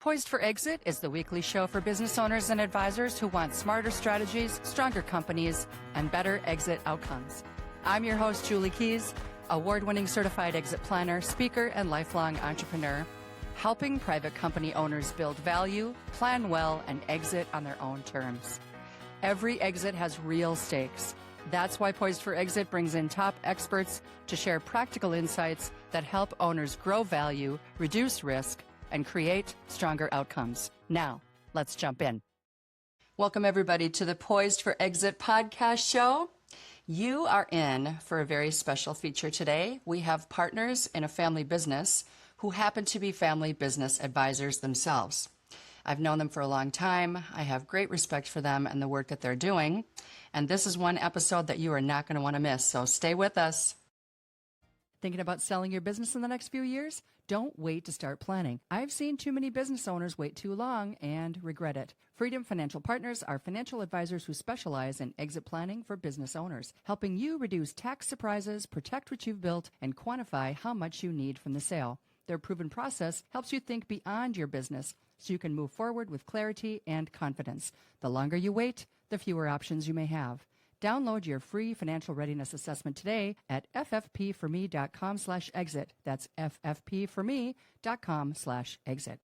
Poised for Exit is the weekly show for business owners and advisors who want smarter strategies, stronger companies, and better exit outcomes. I'm your host, Julie Keys, award-winning certified exit planner, speaker, and lifelong entrepreneur, helping private company owners build value, plan well, and exit on their own terms. Every exit has real stakes. That's why Poised for Exit brings in top experts to share practical insights that help owners grow value, reduce risk, and create stronger outcomes. Now, let's jump in. Welcome, everybody, to the Poised for Exit podcast show. You are in for a very special feature today. We have partners in a family business who happen to be family business advisors themselves. I've known them for a long time. I have great respect for them and the work that they're doing. And this is one episode that you are not going to want to miss, so stay with us. Thinking about selling your business in the next few years? Don't wait to start planning. I've seen too many business owners wait too long and regret it. Freedom Financial Partners are financial advisors who specialize in exit planning for business owners, helping you reduce tax surprises, protect what you've built, and quantify how much you need from the sale. Their proven process helps you think beyond your business so you can move forward with clarity and confidence. The longer you wait, the fewer options you may have. Download your free financial readiness assessment today at ffpforme.com/exit. That's ffpforme.com/exit.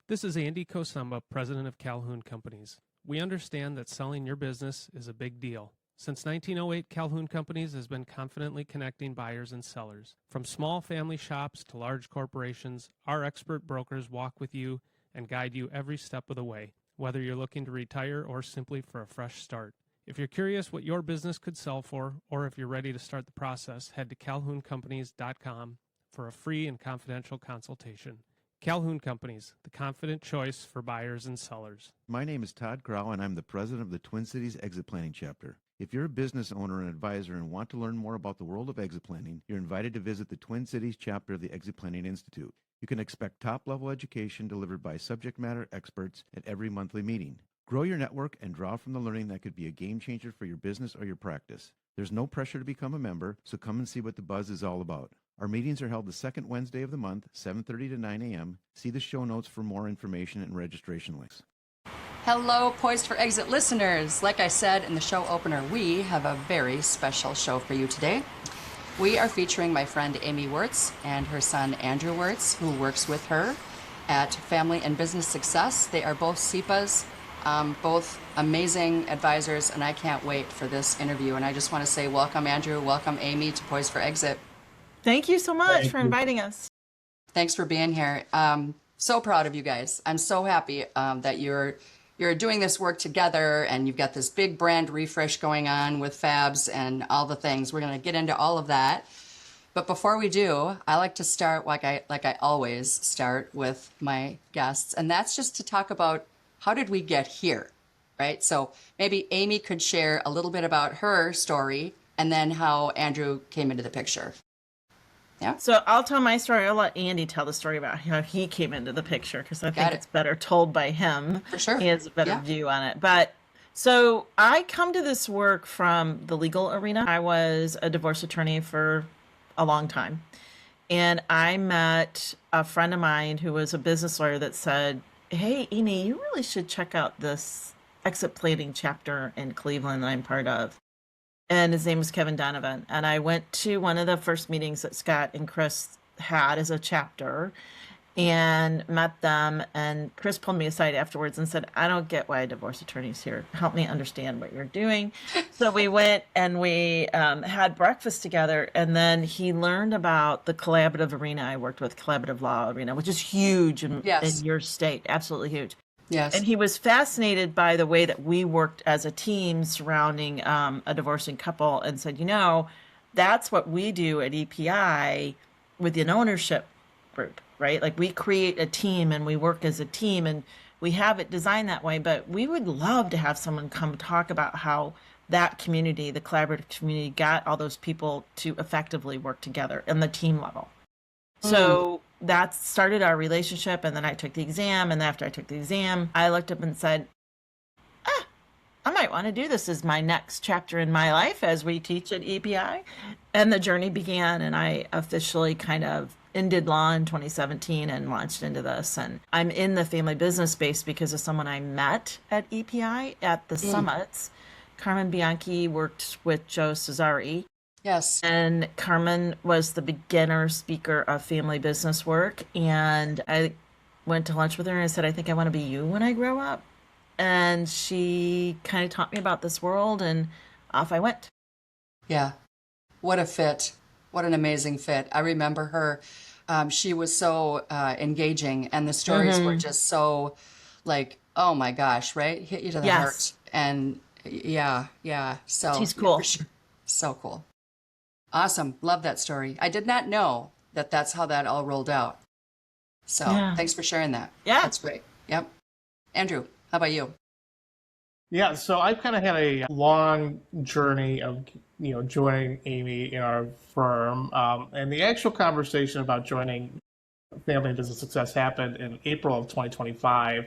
This is Andy Kosamba, president of Calhoun Companies. We understand that selling your business is a big deal. Since 1908, Calhoun Companies has been confidently connecting buyers and sellers. From small family shops to large corporations, our expert brokers walk with you and guide you every step of the way, whether you're looking to retire or simply for a fresh start. If you're curious what your business could sell for, or if you're ready to start the process, head to calhouncompanies.com for a free and confidential consultation. Calhoun Companies, the confident choice for buyers and sellers. My name is Todd Crow, and I'm the president of the Twin Cities Exit Planning Chapter. If you're a business owner and advisor and want to learn more about the world of exit planning, you're invited to visit the Twin Cities chapter of the Exit Planning Institute. You can expect top-level education delivered by subject matter experts at every monthly meeting. Grow your network and draw from the learning that could be a game changer for your business or your practice. There's no pressure to become a member, so come and see what the buzz is all about. Our meetings are held the second Wednesday of the month, 7:30 to 9 a.m. See the show notes for more information and registration links. Hello, Poised for Exit listeners. Like I said in the show opener, we have a very special show for you today. We are featuring my friend Amy Wirtz and her son Andrew Wirtz, who works with her at Family and Business Success. They are both SEPAs, both amazing advisors, and I can't wait for this interview. And I just want to say welcome, Andrew, welcome, Amy, to Poised for Exit. Thank you so much for inviting us. Thanks for being here. So proud of you guys. I'm so happy that you're doing this work together, and you've got this big brand refresh going on with Fabs and all the things. We're going to get into all of that. But before we do, I like to start like I always start with my guests, and that's just to talk about how did we get here, right? So maybe Amy could share a little bit about her story and then how Andrew came into the picture. Yeah. So I'll tell my story. I'll let Andy tell the story about how he came into the picture, because I think it's better told by him. For sure. He has a better view on it. But so I come to this work from the legal arena. I was a divorce attorney for a long time. And I met a friend of mine who was a business lawyer that said, hey, Amy, you really should check out this exit planning chapter in Cleveland that I'm part of. And his name was Kevin Donovan. And I went to one of the first meetings that Scott and Chris had as a chapter and met them. And Chris pulled me aside afterwards and said, I don't get why a divorce attorney's here. Help me understand what you're doing. So we went and we had breakfast together. And then he learned about the collaborative arena I worked with, collaborative law arena, which is huge in your state, absolutely huge. Yes. And he was fascinated by the way that we worked as a team surrounding a divorcing couple, and said, that's what we do at EPI with an ownership group, right? Like, we create a team and we work as a team, and we have it designed that way. But we would love to have someone come talk about how that community, the collaborative community, got all those people to effectively work together in the team level. So that started our relationship. And then I took the exam. And after I took the exam, I looked up and said, I might want to do this as my next chapter in my life as we teach at EPI. And the journey began. And I officially kind of ended law in 2017 and launched into this. And I'm in the family business space because of someone I met at EPI at the summits. Carmen Bianchi worked with Joe Cesari. Yes. And Carmen was the beginner speaker of family business work. And I went to lunch with her and I said, I think I want to be you when I grow up. And she kind of taught me about this world, and off I went. Yeah. What a fit. What an amazing fit. I remember her. She was so engaging, and the stories were just so like, oh my gosh, right? Hit you to the heart. And yeah. So She's cool. For sure. So cool. Awesome. Love that story. I did not know that that's how that all rolled out. So thanks for sharing that. Yeah. That's great. Yep. Andrew, how about you? Yeah, so I've kind of had a long journey of, joining Amy in our firm. And the actual conversation about joining Family and Business Success happened in April of 2025.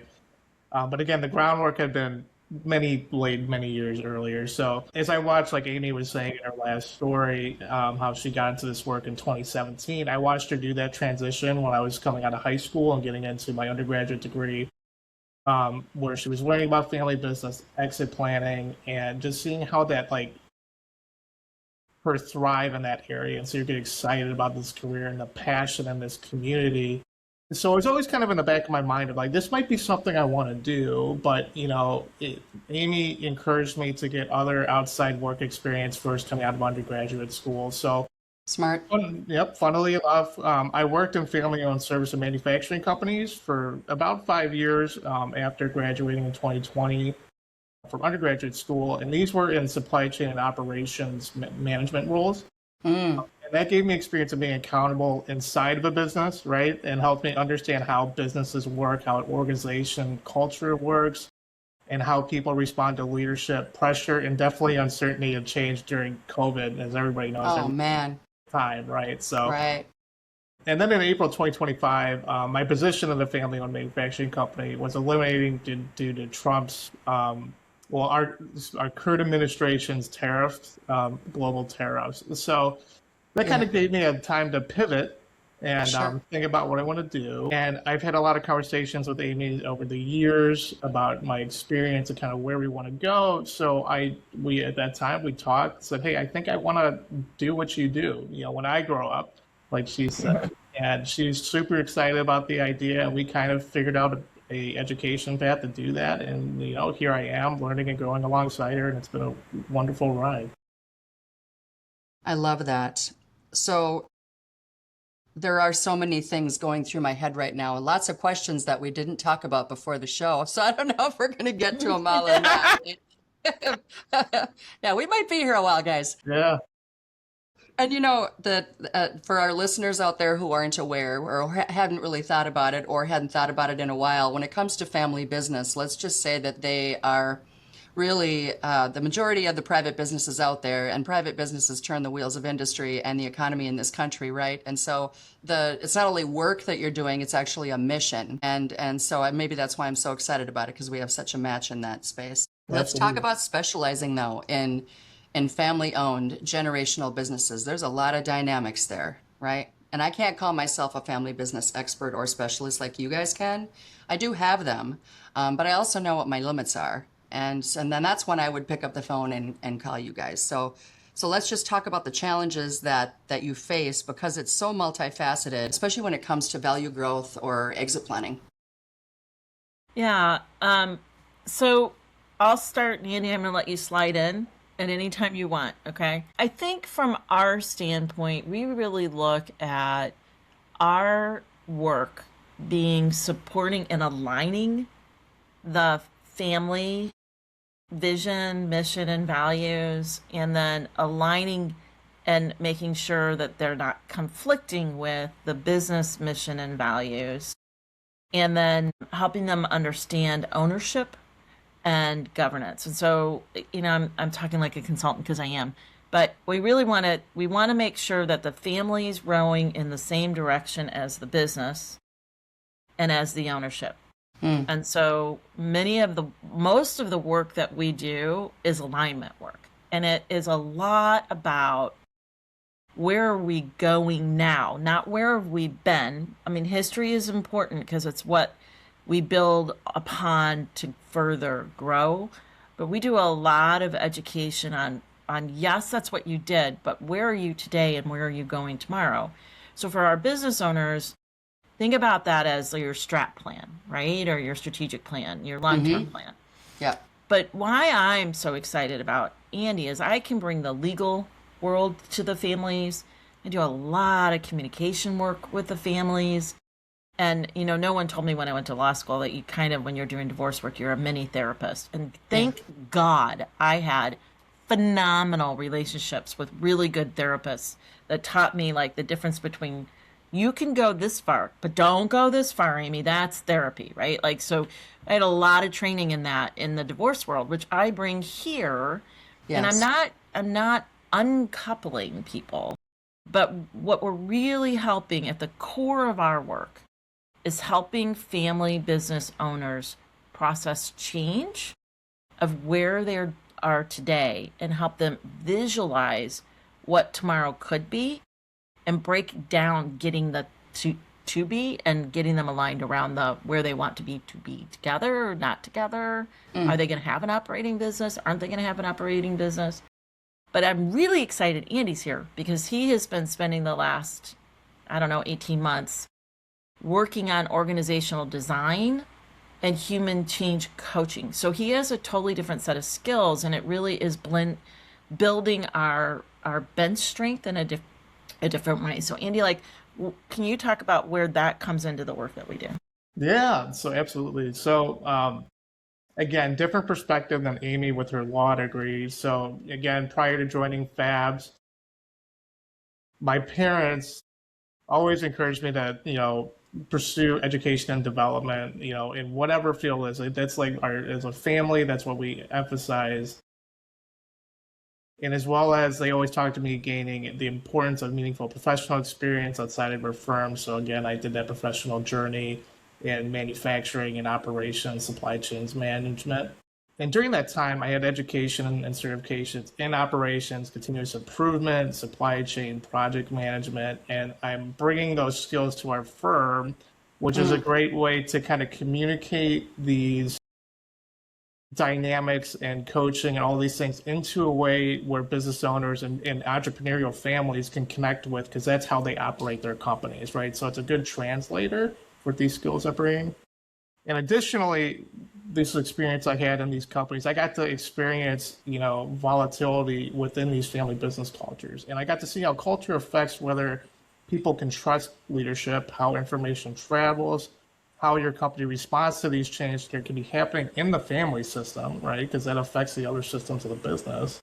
But again, the groundwork had been laid many years earlier. So as I watched, like Amy was saying in her last story, how she got into this work in 2017, I watched her do that transition when I was coming out of high school and getting into my undergraduate degree, where she was learning about family business, exit planning, and just seeing how that, like, her thrive in that area. And so you get excited about this career and the passion in this community. So it's always kind of in the back of my mind of like, this might be something I want to do, but Amy encouraged me to get other outside work experience first coming out of undergraduate school. So Smart. Funnily enough, I worked in family-owned service and manufacturing companies for about 5 years after graduating in 2020 from undergraduate school, and these were in supply chain and operations management roles. And that gave me experience of being accountable inside of a business, right? And helped me understand how businesses work, how an organization culture works, and how people respond to leadership pressure and definitely uncertainty and change during COVID, as everybody knows. Oh, man. Time, right? So, right. And then in April 2025, my position in the family-owned manufacturing company was eliminating due to Trump's, our current administration's tariffs, global tariffs. So that kind of gave me a time to pivot and think about what I want to do. And I've had a lot of conversations with Amy over the years about my experience and kind of where we want to go. So we at that time, we talked, said, hey, I think I want to do what you do, when I grow up, like she said. And she's super excited about the idea. And we kind of figured out a education path to do that. And, here I am learning and growing alongside her. And it's been a wonderful ride. I love that. So there are so many things going through my head right now, and lots of questions that we didn't talk about before the show. So I don't know if we're going to get to them all or not. Yeah, we might be here a while, guys. Yeah. And for our listeners out there who aren't aware or hadn't really thought about it or hadn't thought about it in a while, when it comes to family business, let's just say that they are really the majority of the private businesses out there, and private businesses turn the wheels of industry and the economy in this country, right? And so it's not only work that you're doing, it's actually a mission. And so maybe that's why I'm so excited about it, because we have such a match in that space. Let's talk about specializing, though, in family-owned generational businesses. There's a lot of dynamics there, right? And I can't call myself a family business expert or specialist like you guys can. I do have them, but I also know what my limits are. And then that's when I would pick up the phone and call you guys. So let's just talk about the challenges that you face, because it's so multifaceted, especially when it comes to value growth or exit planning. Yeah. So I'll start, Andy. I'm going to let you slide in at any time you want. Okay. I think from our standpoint, we really look at our work being supporting and aligning the family vision, mission, and values, and then aligning and making sure that they're not conflicting with the business mission and values, and then helping them understand ownership and governance. And so, I'm talking like a consultant because I am, but we really want to make sure that the family is rowing in the same direction as the business and as the ownership. And so most of the work that we do is alignment work. And it is a lot about where are we going now? Not where have we been. I mean, history is important because it's what we build upon to further grow. But we do a lot of education on yes, that's what you did, but where are you today and where are you going tomorrow? So for our business owners, think about that as your strat plan, right? Or your strategic plan, your long-term plan. Yeah. But why I'm so excited about Andy is I can bring the legal world to the families. I do a lot of communication work with the families. And, no one told me when I went to law school that you kind of, when you're doing divorce work, you're a mini therapist. And thank God I had phenomenal relationships with really good therapists that taught me like the difference between you can go this far, but don't go this far, Amy. That's therapy, right? Like, so I had a lot of training in that in the divorce world, which I bring here. Yes. And I'm not uncoupling people, but what we're really helping at the core of our work is helping family business owners process change of where they are today and help them visualize what tomorrow could be and break down getting the to be and getting them aligned around the where they want to be together or not together. Are they going to have an operating business? Aren't they going to have an operating business? But I'm really excited Andy's here because he has been spending the last, 18 months working on organizational design and human change coaching. So he has a totally different set of skills, and it really is building our bench strength in a different way. So Andy, can you talk about where that comes into the work that we do? Yeah, so absolutely. So again, different perspective than Amy with her law degree. So again, prior to joining FABS, my parents always encouraged me to, pursue education and development, in whatever field is. That's like as a family, that's what we emphasize. And as well as they always talk to me gaining the importance of meaningful professional experience outside of our firm. So again, I did that professional journey in manufacturing and operations, supply chains management. And during that time, I had education and certifications in operations, continuous improvement, supply chain, project management, and I'm bringing those skills to our firm, which is a great way to kind of communicate these dynamics and coaching and all these things into a way where business owners and entrepreneurial families can connect with, because that's how they operate their companies, right? So it's a good translator for these skills I bring. And additionally, this experience I had in these companies, I got to experience, volatility within these family business cultures. And I got to see how culture affects whether people can trust leadership, how information travels, how your company responds to these changes that can be happening in the family system, right? Because that affects the other systems of the business.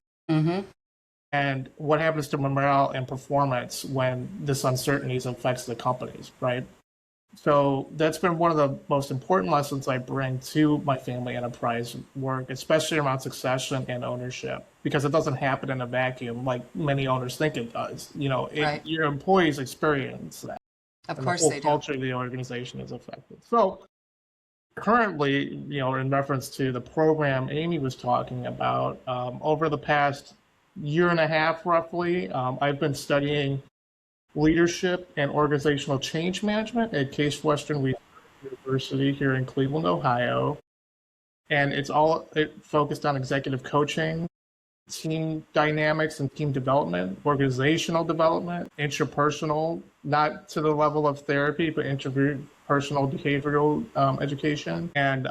And what happens to morale and performance when this uncertainty affects the companies, right? So that's been one of the most important lessons I bring to my family enterprise work, especially around succession and ownership, because it doesn't happen in a vacuum like many owners think it does. Right. Your employees experience that. Of and course the whole they do. culture of the organization is affected. So currently, in reference to the program Amy was talking about, over the past year and a half roughly, I've been studying leadership and organizational change management at Case Western University here in Cleveland, Ohio. And it focused on executive coaching, team dynamics and team development, organizational development, interpersonal, not to the level of therapy, but interpersonal behavioral education. And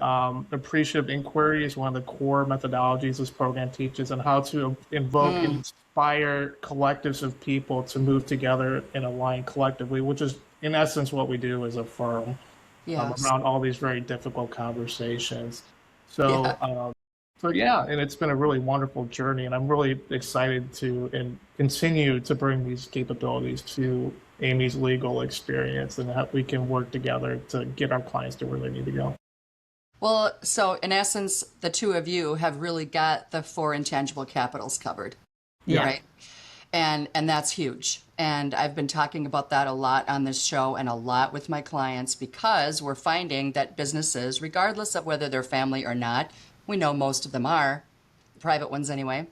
appreciative inquiry is one of the core methodologies this program teaches, on how to invoke and inspire collectives of people to move together and align collectively, which is in essence what we do as a firm. Yes. Around all these very difficult conversations. So yeah, and it's been a really wonderful journey, and I'm really excited to continue to bring these capabilities to Amy's legal experience, and how we can work together to get our clients to where they need to go. Well, so in essence, the two of you have really got the 4 intangible capitals covered. Yeah. Right? And that's huge. And I've been talking about that a lot on this show and a lot with my clients, because we're finding that businesses, regardless of whether they're family or not, we know most of them are, private ones anyway,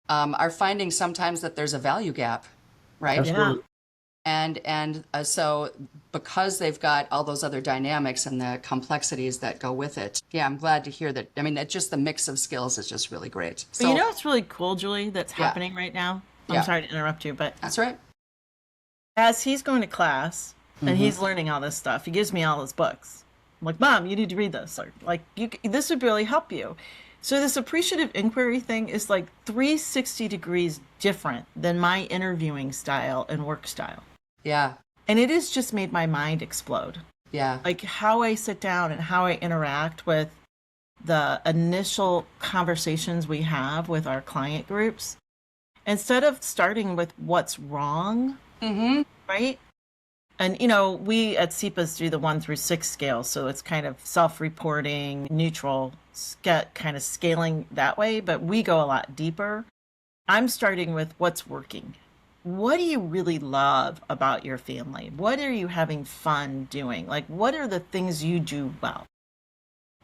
are finding sometimes that there's a value gap right? Absolutely. So because they've got all those other dynamics and the complexities that go with it, yeah, I'm glad to hear that. I mean, it's just the mix of skills is just really great. But you know what's really cool, Julie, that's Yeah. happening right now? Yeah. I'm sorry to interrupt you, but That's right. as he's going to class and Mm-hmm. he's learning all this stuff, he gives me all his books. I'm like, Mom, you need to read this. Or like, this would really help you. So this appreciative inquiry thing is like 360 degrees different than my interviewing style and work style. Yeah. And it has just made my mind explode. Yeah. Like how I sit down and how I interact with the initial conversations we have with our client groups. Instead of starting with what's wrong, Mm-hmm. right? And, you know, we at CEPAs do the 1 through 6 scale. So it's kind of self-reporting, neutral, kind of scaling that way. But we go a lot deeper. I'm starting with what's working. What do you really love about your family? What are you having fun doing? Like, what are the things you do well?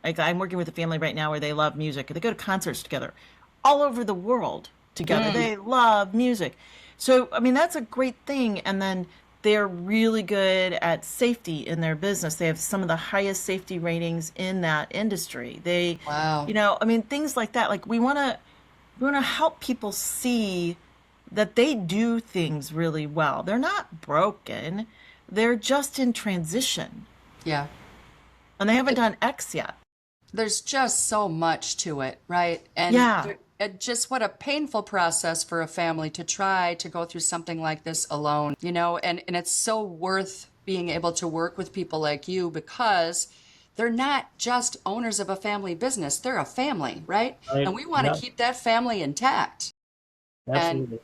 Like, I'm working with a family right now where they love music. They go to concerts together all over the world together. They love music. So, I mean, that's a great thing. And then they're really good at safety in their business. They have some of the highest safety ratings in that industry. They, Wow. you know, I mean, things like that. Like we want to help people see that they do things really well. They're not broken. They're just in transition. Yeah. And they haven't done X yet. There's just so much to it, right? And Yeah. just what a painful process for a family to try to go through something like this alone, you know, and it's so worth being able to work with people like you because they're not just owners of a family business, they're a family, right? Right. And we want to Yeah. keep that family intact. Absolutely.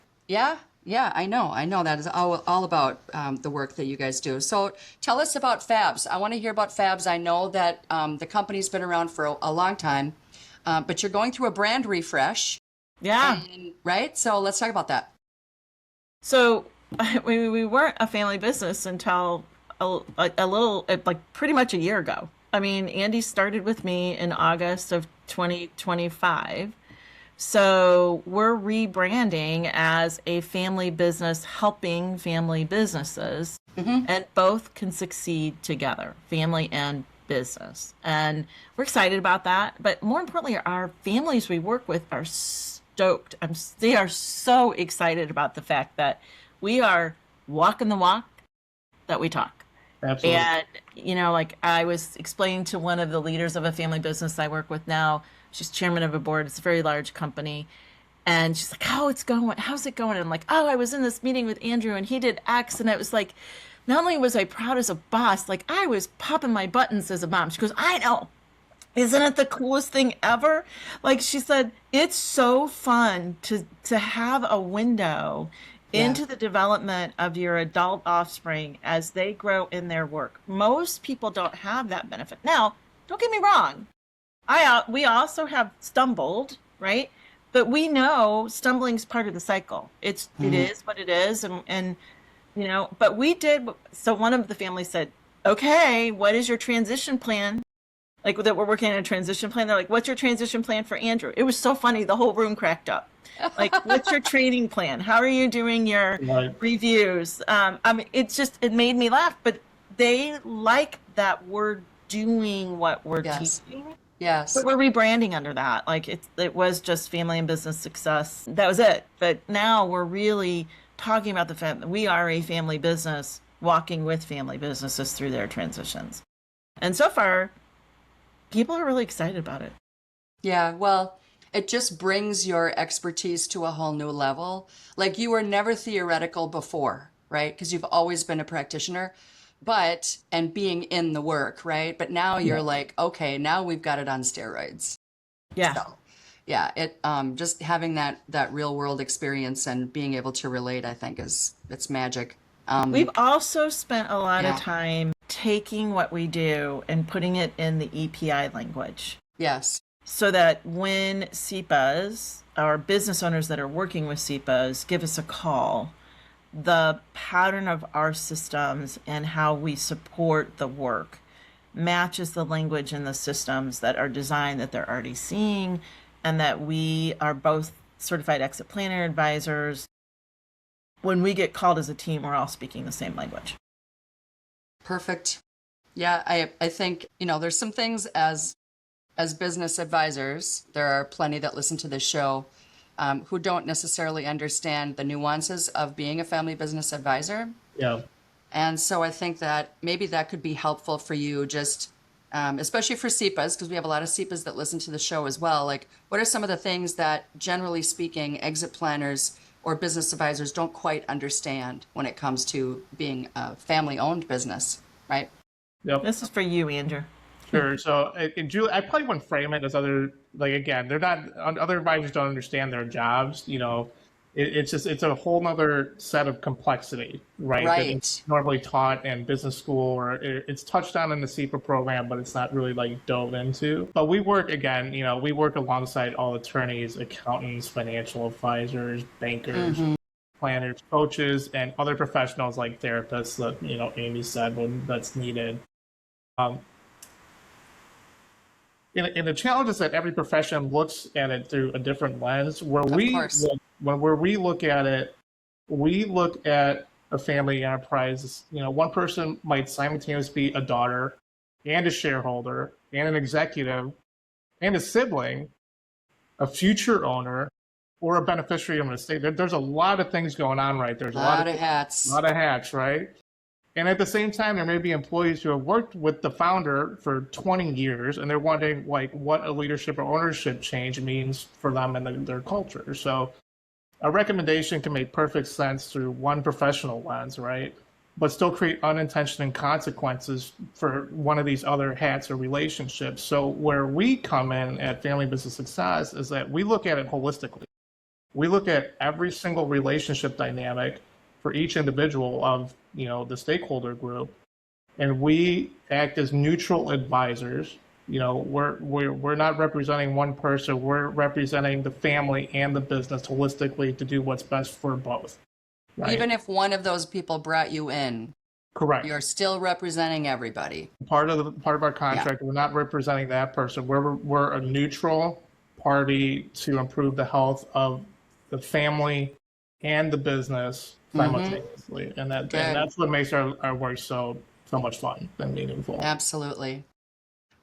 Yeah, I know that is all about the work that you guys do. So tell us about Fabs. I want to hear about Fabs. I know that the company's been around for a long time, but you're going through a brand refresh, Yeah. right? So let's talk about that. So we weren't a family business until a little, like pretty much a year ago. I mean, Andy started with me in August of 2025. So we're rebranding as a family business helping family businesses, and both can succeed together, family and business. And we're excited about that. But more importantly, our families we work with are stoked. They are so excited about the fact that we are walking the walk that we talk. Absolutely. And, you know, like I was explaining to one of the leaders of a family business I work with now, she's chairman of a board. It's a very large company. And she's like, how's it going? And I'm like, oh, I was in this meeting with Andrew and he did X. And it was like, not only was I proud as a boss, like I was popping my buttons as a mom. She goes, I know. Isn't it the coolest thing ever? Like she said, it's so fun to have a window into the development of your adult offspring as they grow in their work. Most people don't have that benefit. Now, don't get me wrong. We also have stumbled, right? But we know stumbling is part of the cycle. It is what it is, and you know. But we did. So one of the families said, "Okay, what is your transition plan?" Like that, we're working on a transition plan. They're like, "What's your transition plan for Andrew?" It was so funny. The whole room cracked up. Like, what's your training plan? How are you doing your reviews? I mean, it made me laugh. But they like that we're doing what we're teaching. Yes. But we're rebranding under that. Like it was just family and business success. That was it. But now we're really talking about the fact that we are a family business walking with family businesses through their transitions. And so far, people are really excited about it. Yeah, well, it just brings your expertise to a whole new level. Like you were never theoretical before, right? Because you've always been a practitioner. And being in the work, right? But now you're like, okay, now we've got it on steroids. Yeah. So, yeah, just having that real world experience and being able to relate, I think it's magic. We've also spent a lot of time taking what we do and putting it in the EPI language. Yes. So that when CEPAs, our business owners that are working with CEPAs, give us a call, the pattern of our systems and how we support the work matches the language in the systems that are designed that they're already seeing, and that we are both certified exit planner advisors when we get called as a team, we're all speaking the same language. Perfect. Yeah, I think, there's some things as business advisors, there are plenty that listen to this show who don't necessarily understand the nuances of being a family business advisor. Yeah. And so I think that maybe that could be helpful for you, just especially for CEPAs, because we have a lot of CEPAs that listen to the show as well. Like, what are some of the things that, generally speaking, exit planners or business advisors don't quite understand when it comes to being a family-owned business, right? Yep. This is for you, Andrew. Sure. So, and Julie, I probably wouldn't frame it as other, like, again, they're not, other advisors don't understand their jobs. It's a whole nother set of complexity, right? That is normally taught in business school, or it's touched on in the CEPA program, but it's not really like dove into. But we work alongside all attorneys, accountants, financial advisors, bankers, planners, coaches, and other professionals like therapists that, Amy said when that's needed. And the challenge is that every profession looks at it through a different lens. Where we look at it, we look at a family enterprise. One person might simultaneously be a daughter and a shareholder and an executive and a sibling, a future owner, or a beneficiary of an estate. There's a lot of things going on, right? There's a lot of hats. A lot of hats, right? And at the same time, there may be employees who have worked with the founder for 20 years, and they're wondering, like, what a leadership or ownership change means for them and their culture. So a recommendation can make perfect sense through one professional lens, right? But still create unintentional consequences for one of these other hats or relationships. So where we come in at Family Business Success is that we look at it holistically. We look at every single relationship dynamic for each individual of the stakeholder group, and we act as neutral advisors. We're not representing one person. We're representing the family and the business holistically to do what's best for both. Right? Even if one of those people brought you in, correct, you're still representing everybody. Part of our contract, we're not representing that person. We're a neutral party to improve the health of the family and the business simultaneously, and that's what makes our work so much fun and meaningful. Absolutely.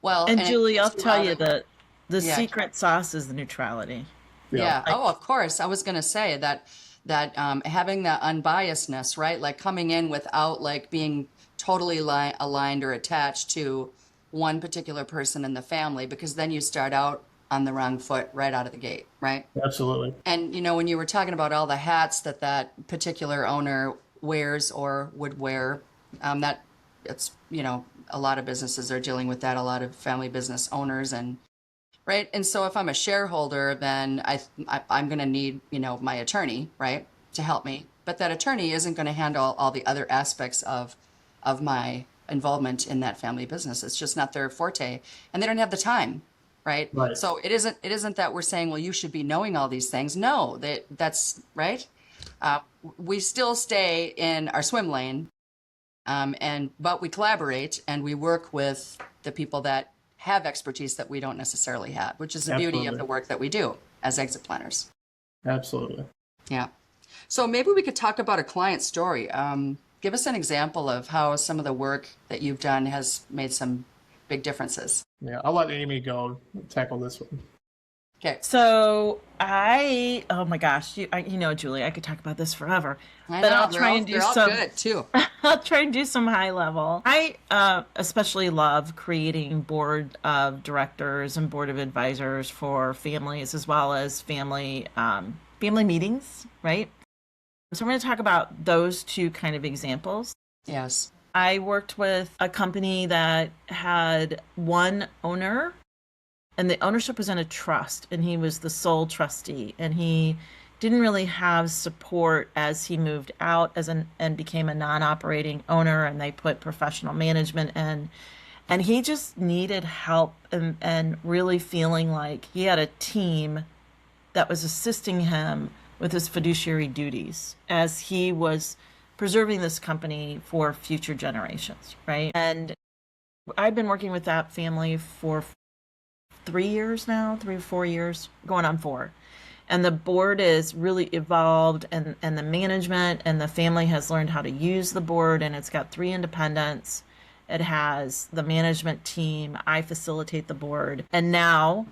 Well, and Julie, I'll tell you that the secret sauce is the neutrality. Yeah. Of course. I was going to say that having that unbiasedness, right? Like coming in without like being totally aligned or attached to one particular person in the family, because then you start out on the wrong foot right out of the gate, right? Absolutely. And, when you were talking about all the hats that particular owner wears or would wear, that it's, a lot of businesses are dealing with that, a lot of family business owners, and right. And so if I'm a shareholder, then I'm going to need, my attorney, right, to help me. But that attorney isn't going to handle all the other aspects of my involvement in that family business. It's just not their forte, and they don't have the time. Right. So it isn't that we're saying, well, you should be knowing all these things. No, that's right. We still stay in our swim lane, but we collaborate and we work with the people that have expertise that we don't necessarily have, which is the beauty of the work that we do as exit planners. Absolutely. Yeah. So maybe we could talk about a client story. Give us an example of how some of the work that you've done has made some big differences. Yeah, I'll let Amy go tackle this one. Okay. So oh my gosh, Julie, I could talk about this forever. I'll try and do some good too. I'll try and do some high level. I especially love creating board of directors and board of advisors for families, as well as family meetings, right? So I'm going to talk about those two kind of examples. Yes. I worked with a company that had one owner, and the ownership was in a trust, and he was the sole trustee, and he didn't really have support as he moved out and became a non-operating owner, and they put professional management in, and he just needed help and really feeling like he had a team that was assisting him with his fiduciary duties as he was preserving this company for future generations, right? And I've been working with that family for 3 years now, 3 or 4 years, going on 4. And the board is really evolved, and the management and the family has learned how to use the board, and it's got 3 independents. It has the management team. I facilitate the board. And now,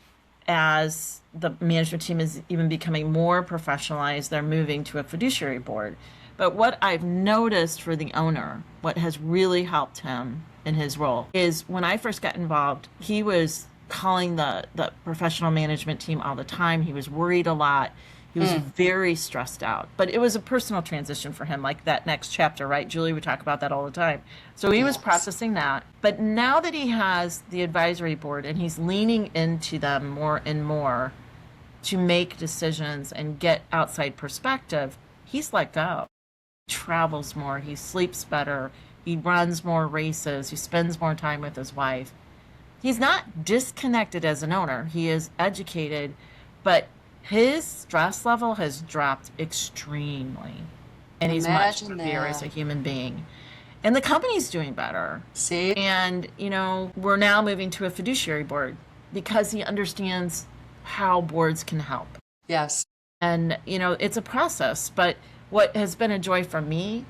as the management team is even becoming more professionalized, they're moving to a fiduciary board. But what I've noticed for the owner, what has really helped him in his role, is when I first got involved, he was calling the professional management team all the time. He was worried a lot. He was very stressed out. But it was a personal transition for him, like that next chapter, right? Julie, we talk about that all the time. So he was processing that. But now that he has the advisory board and he's leaning into them more and more to make decisions and get outside perspective, he's let go. He travels more. He sleeps better. He runs more races. He spends more time with his wife. He's not disconnected as an owner. He is educated, but his stress level has dropped extremely. And he's much happier as a human being. And the company's doing better. See? And, we're now moving to a fiduciary board because he understands how boards can help. Yes. And, it's a process. But what has been a joy for me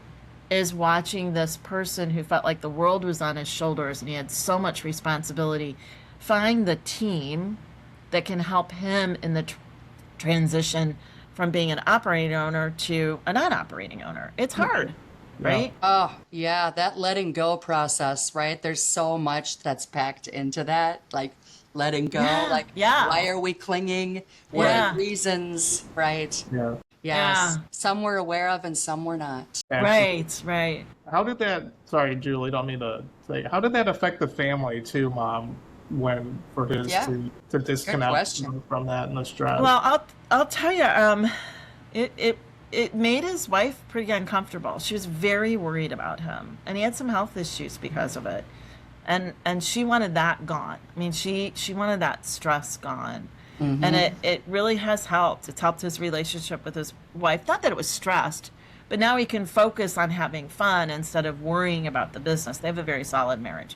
is watching this person who felt like the world was on his shoulders and he had so much responsibility, find the team that can help him in the transition from being an operating owner to a non-operating owner. It's hard, right? Oh, yeah, that letting go process, right? There's so much that's packed into that, like letting go. Why are we clinging? What are the reasons, right? Yeah. Yes. Some we're aware of and some we're not. Right. How did that, sorry, Julie, don't mean to say, how did that affect the family too, Mom, when for his to disconnect from that and the stress? Well, I'll tell you, it made his wife pretty uncomfortable. She was very worried about him, and he had some health issues because of it. And she wanted that gone. I mean, she wanted that stress gone. Mm-hmm. And it really has helped. It's helped his relationship with his wife. Not that it was stressed, but now he can focus on having fun instead of worrying about the business. They have a very solid marriage.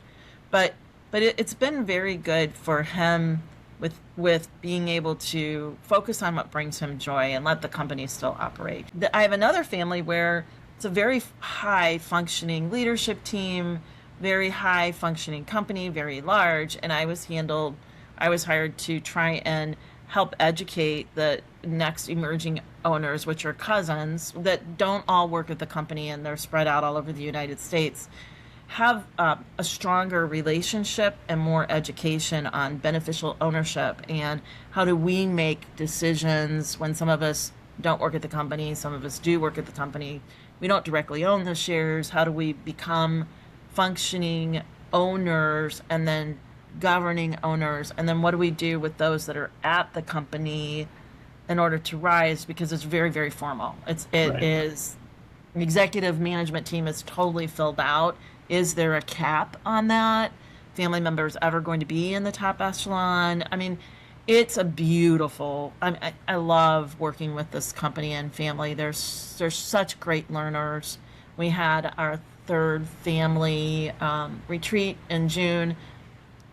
But it's been very good for him with being able to focus on what brings him joy and let the company still operate. I have another family where it's a very high functioning leadership team, very high functioning company, very large, and I was hired to try and help educate the next emerging owners, which are cousins that don't all work at the company and they're spread out all over the United States, have a stronger relationship and more education on beneficial ownership and how do we make decisions when some of us don't work at the company, some of us do work at the company. We don't directly own the shares. How do we become functioning owners and then governing owners, and then what do we do with those that are at the company in order to rise, because it's very, very formal. It is the executive management team is totally filled out. Is there a cap on that? Family members ever going to be in the top echelon? I mean, it's a beautiful, I love working with this company and family. There's such great learners. We had our 3rd family retreat in June.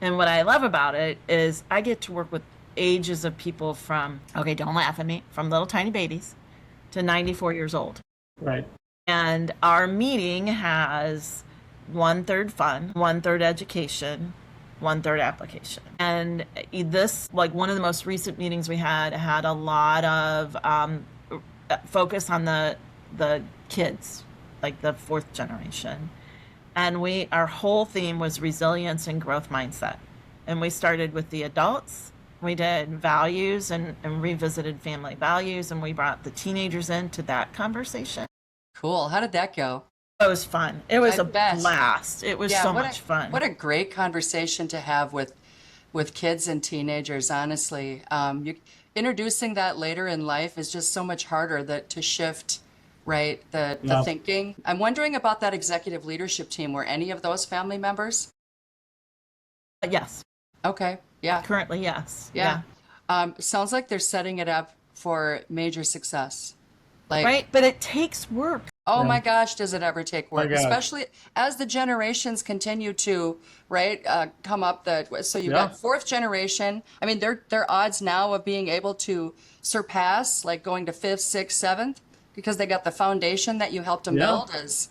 And what I love about it is I get to work with ages of people from, okay, don't laugh at me, from little tiny babies to 94 years old. Right. And our meeting has 1/3 fun, 1/3 education, 1/3 application. And this, like one of the most recent meetings we had a lot of focus on the kids, like the 4th generation. And our whole theme was resilience and growth mindset. And we started with the adults. We did values and revisited family values, and we brought the teenagers into that conversation. Cool. How did that go? It was fun. It was blast. It was so much fun. What a great conversation to have with kids and teenagers, honestly. Introducing that later in life is just so much harder to shift, right, the thinking. I'm wondering about that executive leadership team. Were any of those family members? Yes. Okay. Yeah. Currently, yes. Yeah. Sounds like they're setting it up for major success. Right, but it takes work. Oh Yeah. my gosh, does it ever take My work? gosh. Especially as the generations continue to, right, come up. So you've Yeah. got fourth generation. I mean, their odds now of being able to surpass, like going to fifth, sixth, seventh, because they got the foundation that you helped them Yeah. build is,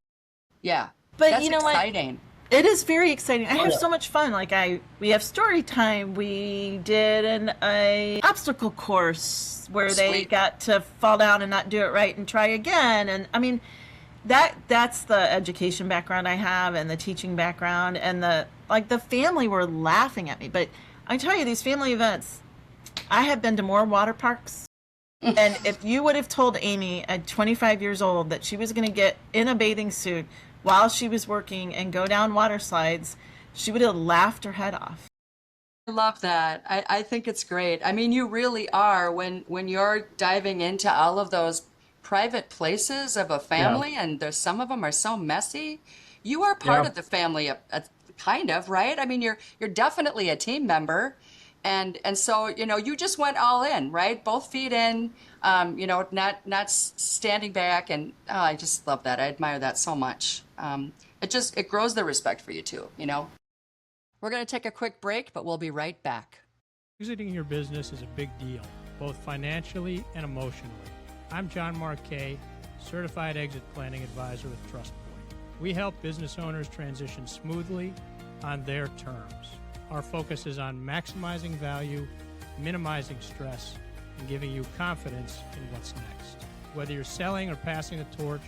yeah, But that's you know what? exciting. It is very exciting. I have yeah. so much fun. Like we have story time. We did a obstacle course where they Sweet. got to fall down and not do it right and try again. And I mean, that's the education background I have and the teaching background and the family were laughing at me. But I tell you, these family events, I have been to more water parks. And if you would have told Amy at 25 years old that she was going to get in a bathing suit while she was working and go down water slides, she would have laughed her head off. I love that. I think it's great. I mean, you really are when you're diving into all of those private places of a family, and there's some of them are so messy. You are part Yeah. of the family, kind of, right? I mean, you're definitely a team member, and so you just went all in, right? Both feet in, not standing back, and I just love that. I admire that so much. It grows the respect for you too, We're going to take a quick break, but we'll be right back. Exiting your business is a big deal, both financially and emotionally. I'm John Marquet, Certified Exit Planning Advisor with TrustPoint. We help business owners transition smoothly on their terms. Our focus is on maximizing value, minimizing stress, and giving you confidence in what's next. Whether you're selling or passing the torch,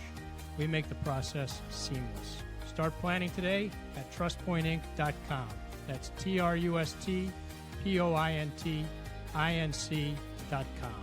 we make the process seamless. Start planning today at trustpointinc.com. That's trustpointinc.com.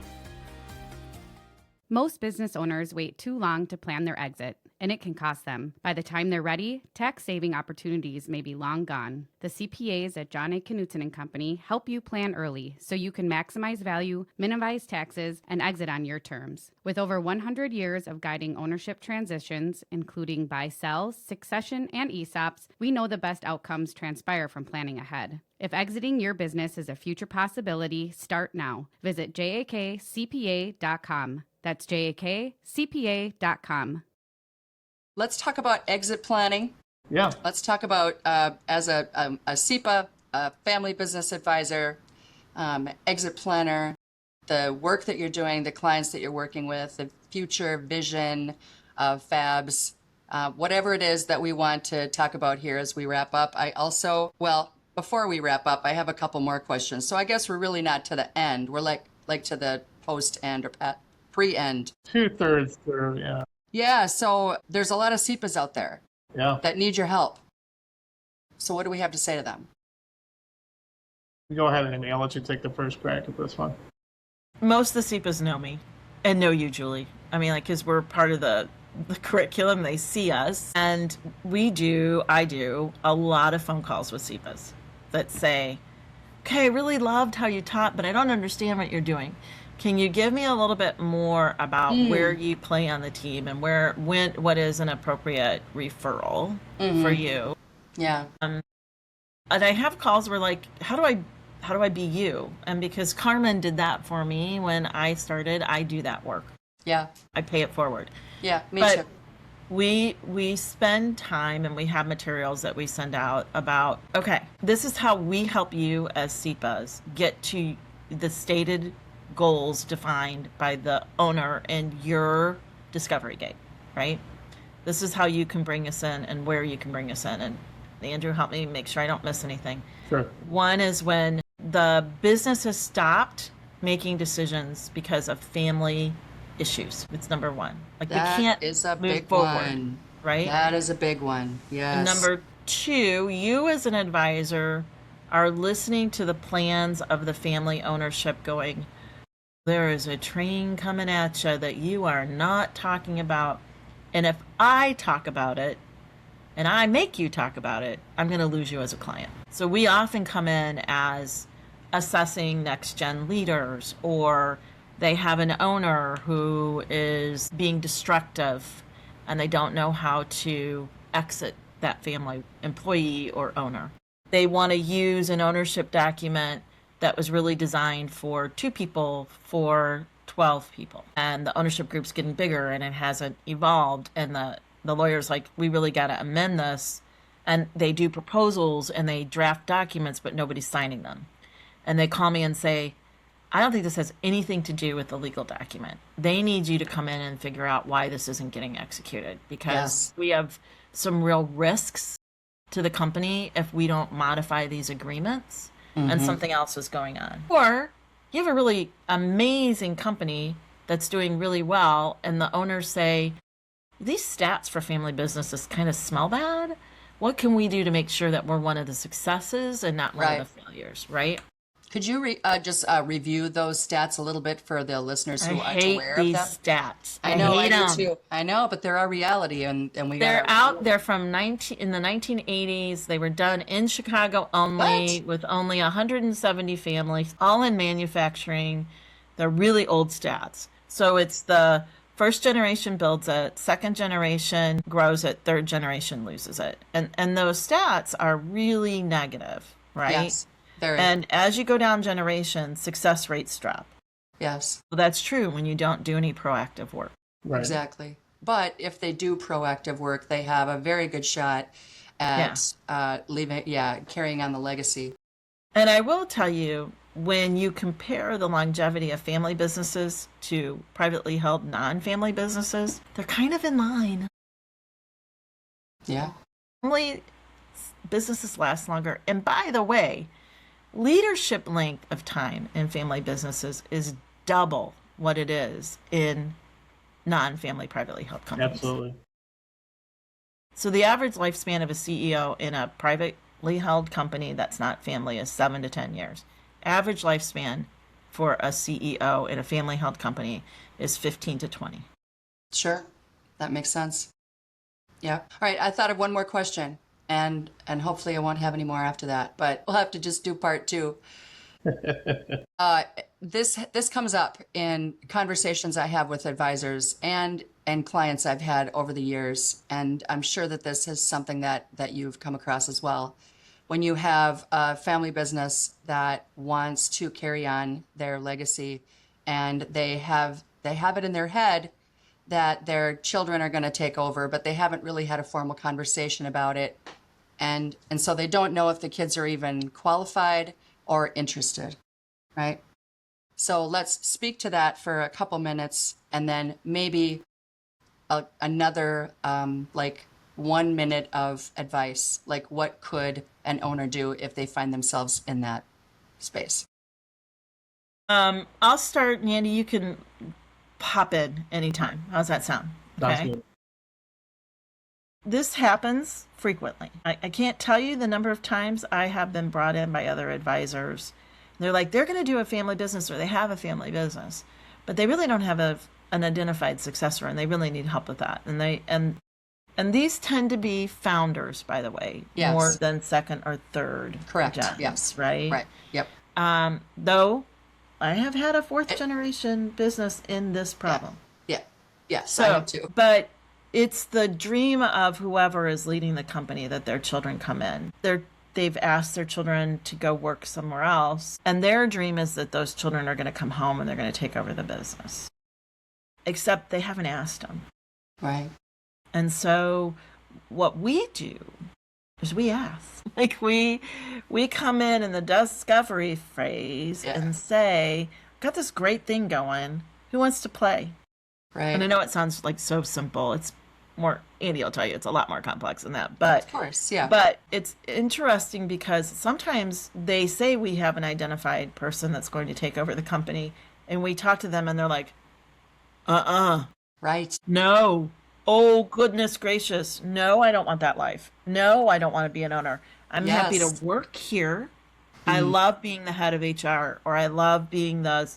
Most business owners wait too long to plan their exit, and it can cost them. By the time they're ready, tax-saving opportunities may be long gone. The CPAs at John A. Knutson & Company help you plan early so you can maximize value, minimize taxes, and exit on your terms. With over 100 years of guiding ownership transitions, including buy-sell, succession, and ESOPs, we know the best outcomes transpire from planning ahead. If exiting your business is a future possibility, start now. Visit jakcpa.com. That's jakcpa.com. Let's talk about exit planning. Yeah. Let's talk about, as a SEPA, a family business advisor, exit planner, the work that you're doing, the clients that you're working with, the future vision of FABs, whatever it is that we want to talk about here as we wrap up. Before we wrap up, I have a couple more questions. So I guess we're really not to the end. We're like to the post-end or pre-end. 2/3 through, yeah. Yeah, so there's a lot of SEPAs out there Yeah. that need your help. So what do we have to say to them? Go ahead, Amy. I'll let you take the first crack at this one. Most of the CPAs know me and know you, Julie. I mean, because we're part of the curriculum. They see us. And I do a lot of phone calls with CPAs that say, okay, I really loved how you taught, but I don't understand what you're doing. Can you give me a little bit more about where you play on the team and what is an appropriate referral for you? Yeah. And I have calls where like, how do I be you? And because Carmen did that for me when I started, I do that work. Yeah. I pay it forward. Yeah, me But too. we spend time and we have materials that we send out about, okay, this is how we help you as SEPAs get to the stated goals defined by the owner and your discovery gate, right? This is how you can bring us in and where you can bring us in. And Andrew, help me make sure I don't miss anything. Sure. One is when the business has stopped making decisions because of family issues. It's number one. Like That we can't is a move big forward, one. right? That is a big one. Yes. And number two, you as an advisor are listening to the plans of the family ownership going, there is a train coming at you that you are not talking about. And if I talk about it and I make you talk about it, I'm going to lose you as a client. So we often come in as assessing next gen leaders, or they have an owner who is being destructive and they don't know how to exit that family employee or owner. They want to use an ownership document that was really designed for two people for 12 people, and the ownership group's getting bigger and it hasn't evolved, and the lawyer's like, we really got to amend this, and they do proposals and they draft documents, but nobody's signing them. And they call me and say, I don't think this has anything to do with the legal document. They need you to come in and figure out why this isn't getting executed, because we have some real risks to the company if we don't modify these agreements, and something else is going on. Or you have a really amazing company that's doing really well, and the owners say, these stats for family businesses kind of smell bad. What can we do to make sure that we're one of the successes and not one of the failures, right? Could you just review those stats a little bit for the listeners who aren't aware of them? I hate these stats. I know, I hate do too. I know, but they're our reality, and we they're out. They're from in the 1980s. They were done in Chicago only, with only 170 families, all in manufacturing. They're really old stats. So it's the first generation builds it, second generation grows it, third generation loses it, and those stats are really negative, right? Yes. And as you go down generations, success rates drop. Yes. Well, that's true when you don't do any proactive work. Right. Exactly. But if they do proactive work, they have a very good shot at carrying on the legacy. And I will tell you, when you compare the longevity of family businesses to privately held non-family businesses, they're kind of in line. Yeah. Family businesses last longer. And by the way, leadership length of time in family businesses is double what it is in non-family privately held companies. Absolutely. So the average lifespan of a CEO in a privately held company that's not family is 7 to 10 years. Average lifespan for a CEO in a family held company is 15 to 20. Sure. That makes sense. Yeah. All right. I thought of one more question. And hopefully I won't have any more after that, but we'll have to just do part 2. This comes up in conversations I have with advisors and clients I've had over the years, and I'm sure that this is something that you've come across as well. When you have a family business that wants to carry on their legacy, and they have it in their head that their children are going to take over, but they haven't really had a formal conversation about it. And so they don't know if the kids are even qualified or interested, right? So let's speak to that for a couple minutes, and then maybe another 1 minute of advice. Like, what could an owner do if they find themselves in that space? I'll start, Mandy. You can pop in anytime. How's that sound? Sounds good. This happens frequently. I can't tell you the number of times I have been brought in by other advisors. They're like, they're going to do a family business, or they have a family business, but they really don't have an identified successor, and they really need help with that. And these tend to be founders, by the way, Yes. more than second or third. Correct. gens, Yes. Right. Right. Yep. Though I have had a fourth generation business in this problem. Yeah. Yes. So, I have too. but it's the dream of whoever is leading the company that their children come in. They've asked their children to go work somewhere else, and their dream is that those children are going to come home and they're going to take over the business. Except they haven't asked them. Right. And so what we do is we ask. Like we come in the discovery phase and say, got this great thing going. Who wants to play? Right. And I know it sounds like so simple. It's more, Andy will tell you, it's a lot more complex than that. But Of course, yeah. But it's interesting because sometimes they say we have an identified person that's going to take over the company, and we talk to them and they're like, Right. no. Oh, goodness gracious. No, I don't want that life. No, I don't want to be an owner. I'm happy to work here. I love being the head of HR, or I love being the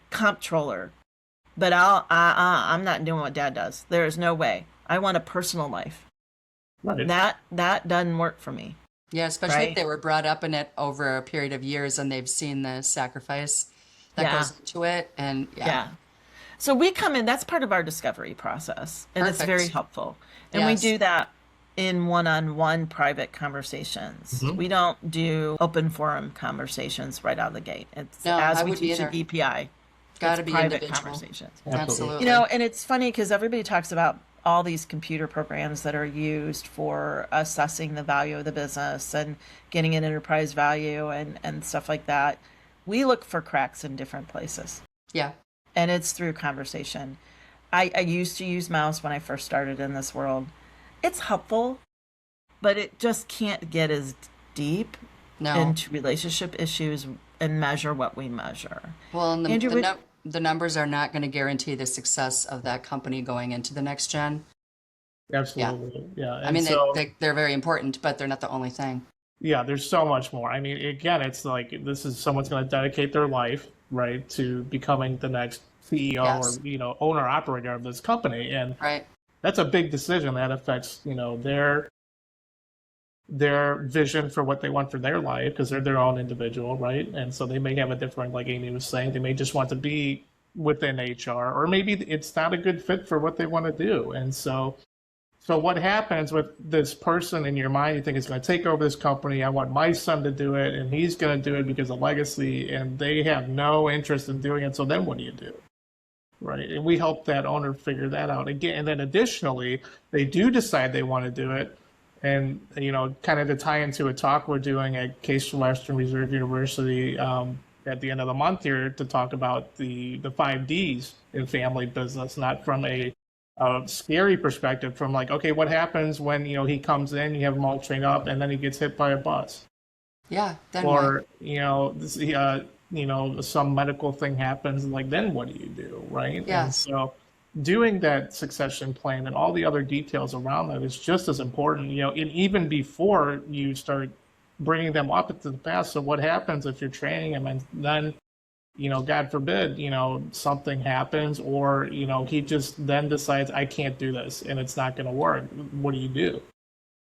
comptroller. But I'm not doing what Dad does. There is no way. I want a personal life. Right. That doesn't work for me. Yeah, especially if they were brought up in it over a period of years and they've seen the sacrifice that goes into it. And So we come in, that's part of our discovery process, and it's very helpful. And we do that in one-on-one private conversations. We don't do open forum conversations right out of the gate. It's as we teach at EPI. Got It's to be private individual. conversations. Absolutely. You know, and it's funny because everybody talks about all these computer programs that are used for assessing the value of the business and getting an enterprise value and stuff like that. We look for cracks in different places. Yeah. And it's through conversation. I used to use mouse when I first started in this world. It's helpful, but it just can't get as deep No. into relationship issues and measure what we measure. Well, and Andrew, the numbers are not going to guarantee the success of that company going into the next gen. Absolutely. Yeah. I mean, they're very important, but they're not the only thing. Yeah, there's so much more. I mean, again, it's like this is someone's going to dedicate their life, right, to becoming the next CEO Yes. or owner operator of this company, and Right. that's a big decision that affects their vision for what they want for their life because they're their own individual, right? And so they may have a different, like Amy was saying, they may just want to be within HR, or maybe it's not a good fit for what they want to do, and so what happens with this person in your mind, you think it's going to take over this company. I want my son to do it, and he's going to do it because of legacy, and they have no interest in doing it. So then what do you do? Right. And we help that owner figure that out again. And then additionally, they do decide they want to do it. And, kind of to tie into a talk we're doing at Case for Western Reserve University at the end of the month here to talk about the 5Ds in family business, not from a scary perspective, from like, okay, what happens when, he comes in, you have him all trained up, and then he gets hit by a bus? Yeah. Then Or, what? some medical thing happens, like, then what do you do, right? Yeah. And so doing that succession plan and all the other details around that is just as important, and even before you start bringing them up into the past. So what happens if you're training them and then, God forbid, something happens, or, he just then decides, I can't do this and it's not going to work. What do you do?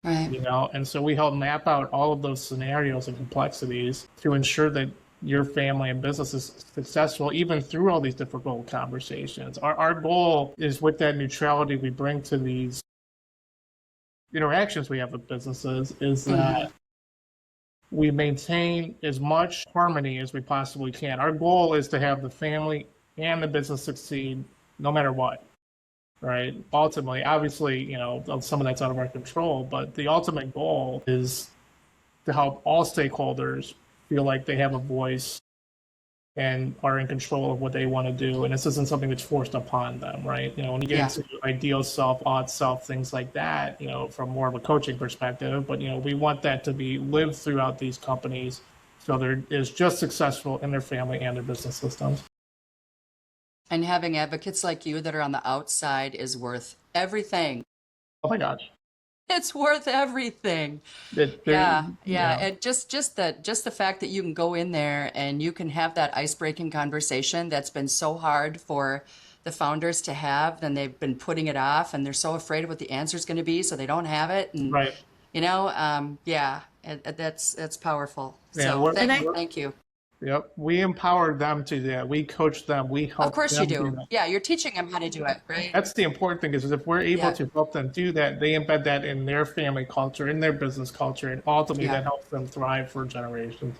Right. And so we help map out all of those scenarios and complexities to ensure that your family and business is successful, even through all these difficult conversations. Our goal is, with that neutrality we bring to these interactions we have with businesses, is that we maintain as much harmony as we possibly can. Our goal is to have the family and the business succeed no matter what, right? Ultimately, obviously, some of that's out of our control, but the ultimate goal is to help all stakeholders feel like they have a voice and are in control of what they want to do. And this isn't something that's forced upon them, right? When you get into ideal self, odd self, things like that, from more of a coaching perspective, but, we want that to be lived throughout these companies so they're is just successful in their family and their business systems. And having advocates like you that are on the outside is worth everything. Oh my gosh. It's worth everything. Yeah. And just the fact that you can go in there and you can have that ice-breaking conversation that's been so hard for the founders to have, then they've been putting it off, and they're so afraid of what the answer is going to be, so they don't have it. And right. That's powerful. Yeah, so thank you. Yep. We empower them to do that. We coach them. We help. Of course them you do. that. Yeah, you're teaching them how to do it, right? That's the important thing, is if we're able to help them do that, they embed that in their family culture, in their business culture, and ultimately that helps them thrive for generations.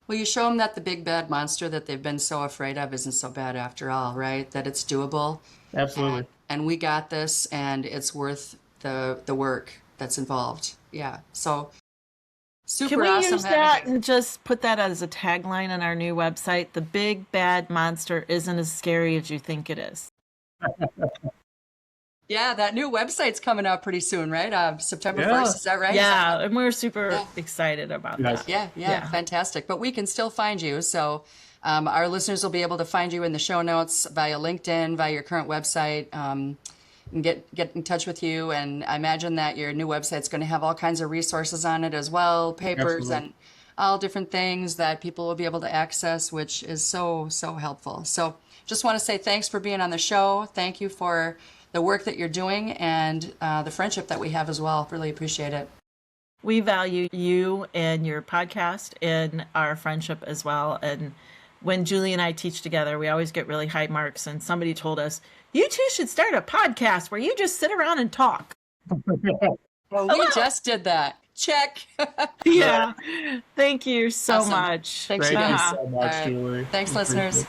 Well, you show them that the big bad monster that they've been so afraid of isn't so bad after all, right? That it's doable. Absolutely. And we got this, and it's worth the work that's involved. Yeah. So super Can we awesome. use that and just put that as a tagline on our new website? The big bad monster isn't as scary as you think it is. Yeah, that new website's coming out pretty soon, right? September 1st, is that right? Yeah, and we're super excited about that. Yeah, fantastic. But we can still find you. So our listeners will be able to find you in the show notes via LinkedIn, via your current website, and get in touch with you. And I imagine that your new website's going to have all kinds of resources on it as well, papers and all different things that people will be able to access, which is so, so helpful. So just want to say thanks for being on the show. Thank you for the work that you're doing and the friendship that we have as well. Really appreciate it. We value you and your podcast and our friendship as well. And when Julie and I teach together, we always get really high marks. And somebody told us, you two should start a podcast where you just sit around and talk. Well, we just did that. Check. Yeah. Thank you so much. Thanks, Thank you guys. you so much, Julie. Thanks, listeners.